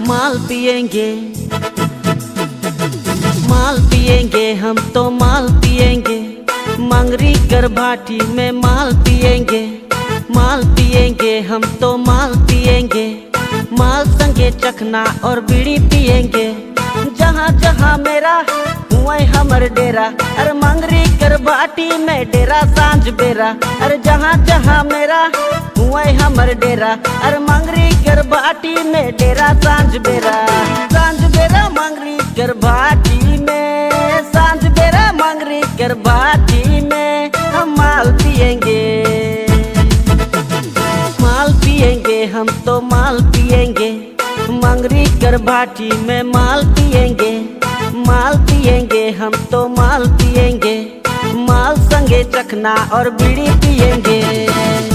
माल पिएंगे, माल पिएंगे, हम तो माल पिएंगे। मंगरी कर भाटी में माल पिएंगे, माल पिएंगे, हम तो माल पिएंगे। माल संगे चखना और बीड़ी पिएंगे। जहाँ जहाँ मेरा वहीं हमर डेरा। अरे मंगरी कर भाटी में डेरा सांझ बेरा। अरे जहाँ जहाँ मेरा वहीं हमर डेरा। अरे मंगरी कर भाटी में डेरा सांझ बेरा। सांझ बेरा मंगरी कर भाटी में, सांझ बेरा मंगरी कर भाटी में हम माल पिएंगे, माल पिएंगे, हम तो माल पिएंगे। मंगरी कर भाटी में माल पिएंगे, माल पिएंगे, हम तो माल पिएंगे। माल संगे चखना और बीड़ी पिएंगे।